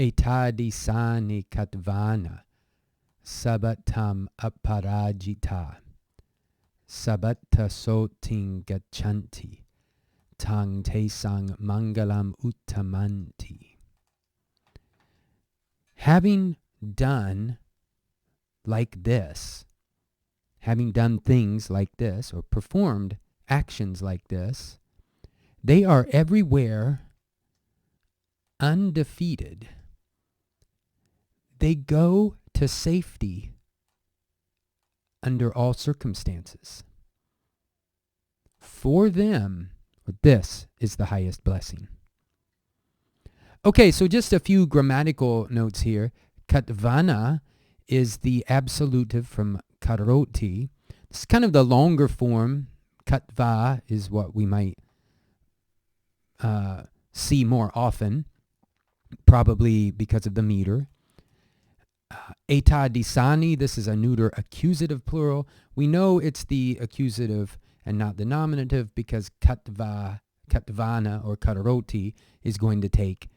Etādisāni katvāna, sabbatthamaparājitā, Sabbatha sotthiṃ gacchanti, tesaṃ maṅgalamuttamanti. Having done like this, having done things like this, or performed actions like this, they are everywhere undefeated. They go to safety under all circumstances. For them, this is the highest blessing. Okay, so just a few grammatical notes here. Katvāna is the absolutive from karoti. It's kind of the longer form. Katvā is what we might see more often, probably because of the meter. Etādisāni, this is a neuter accusative plural. We know it's the accusative and not the nominative because katvāna or karoti is going to take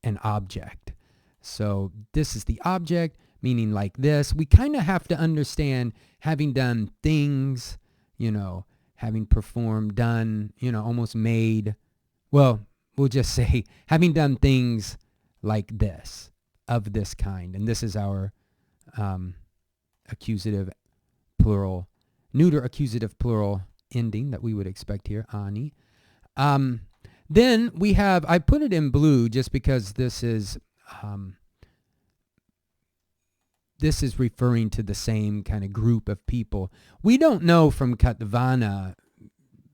an object. So this is the object, meaning like this. We kind of have to understand having done things, having performed, done, almost made. Well, we'll just say having done things like this, of this kind. And this is our accusative plural, neuter accusative plural ending that we would expect here, ani. Then we have, I put it in blue just because this is referring to the same kind of group of people. We don't know from katvāna,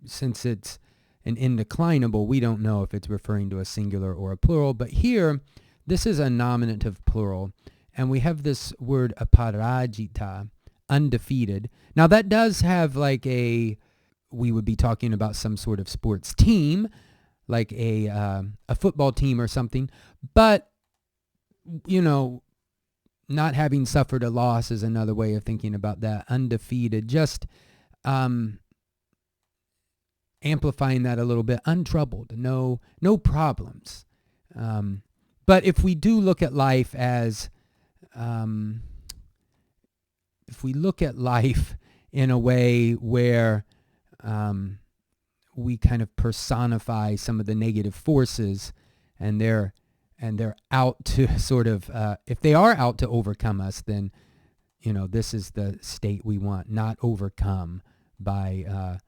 since it's an indeclinable, we don't know if it's referring to a singular or a plural, but here, this is a nominative plural, and we have this word aparājitā, undefeated. Now that does have we would be talking about some sort of sports team, like a football team or something, but, not having suffered a loss is another way of thinking about that. Undefeated, just amplifying that a little bit. Untroubled, no problems. But if we do look at life as, if we look at life in a way where we kind of personify some of the negative forces, and they're out to sort of, if they are out to overcome us, then, this is the state we want, not overcome by,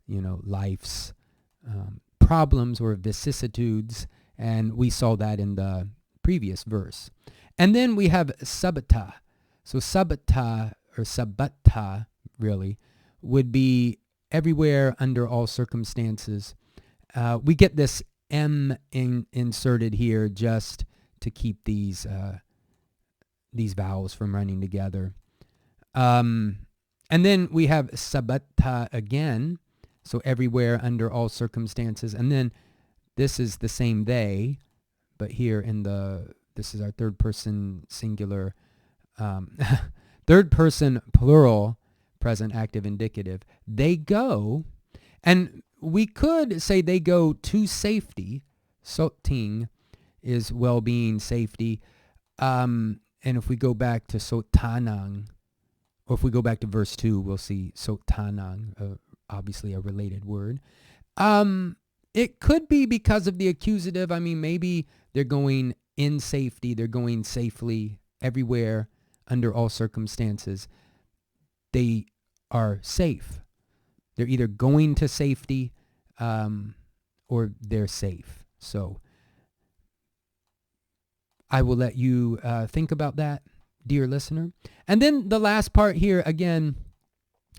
life's problems or vicissitudes. And we saw that in the previous verse. And then we have sabbatha. So sabbatha, or sabbatha, really, would be everywhere under all circumstances. We get this M inserted here just to keep these vowels from running together. And then we have sabbatha again, so everywhere under all circumstances. And then this is the same they, but here this is our third person singular, third person plural, present active indicative. They go, and we could say they go to safety. Sotthiṃ is well-being, safety. And if we go back to sotthānaṃ, or if we go back to verse 2, we'll see sotthānaṃ, obviously a related word. It could be because of the accusative. I mean, maybe they're going in safety. They're going safely everywhere under all circumstances. They are safe. They're either going to safety or they're safe. So I will let you think about that, dear listener. And then the last part here, again,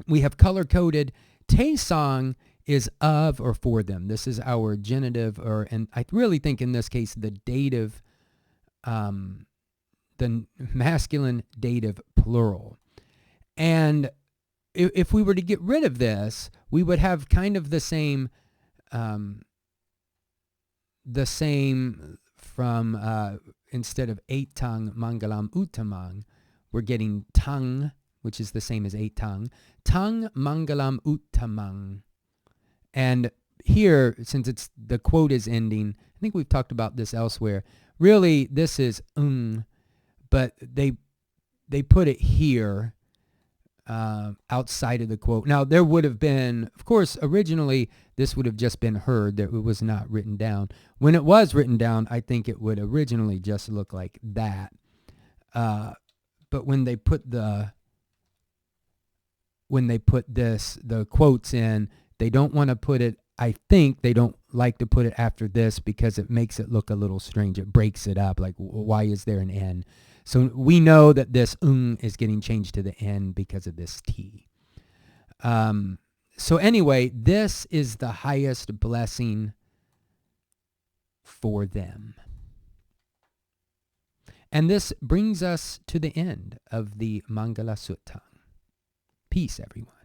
we have color-coded. tesaṃ is of or for them. This is our genitive, and I really think in this case the dative, the masculine dative plural. And if we were to get rid of this, we would have kind of the same from, instead of tesaṃ maṅgalamuttama, we're getting taṃ, which is the same as tesaṃ. Taṃ maṅgalamuttama. And here, since the quote is ending, I think we've talked about this elsewhere, really this is but they put it here outside of the quote. Now, there would have been, of course, originally this would have just been heard, that it was not written down. When it was written down, I think it would originally just look like that. But when they put the quotes in, they don't want to put it, I think they don't like to put it after this because it makes it look a little strange. It breaks it up, like why is there an N? So we know that this is getting changed to the N because of this T. So anyway, this is the highest blessing for them. And this brings us to the end of the Mangala Sutta. Peace, everyone.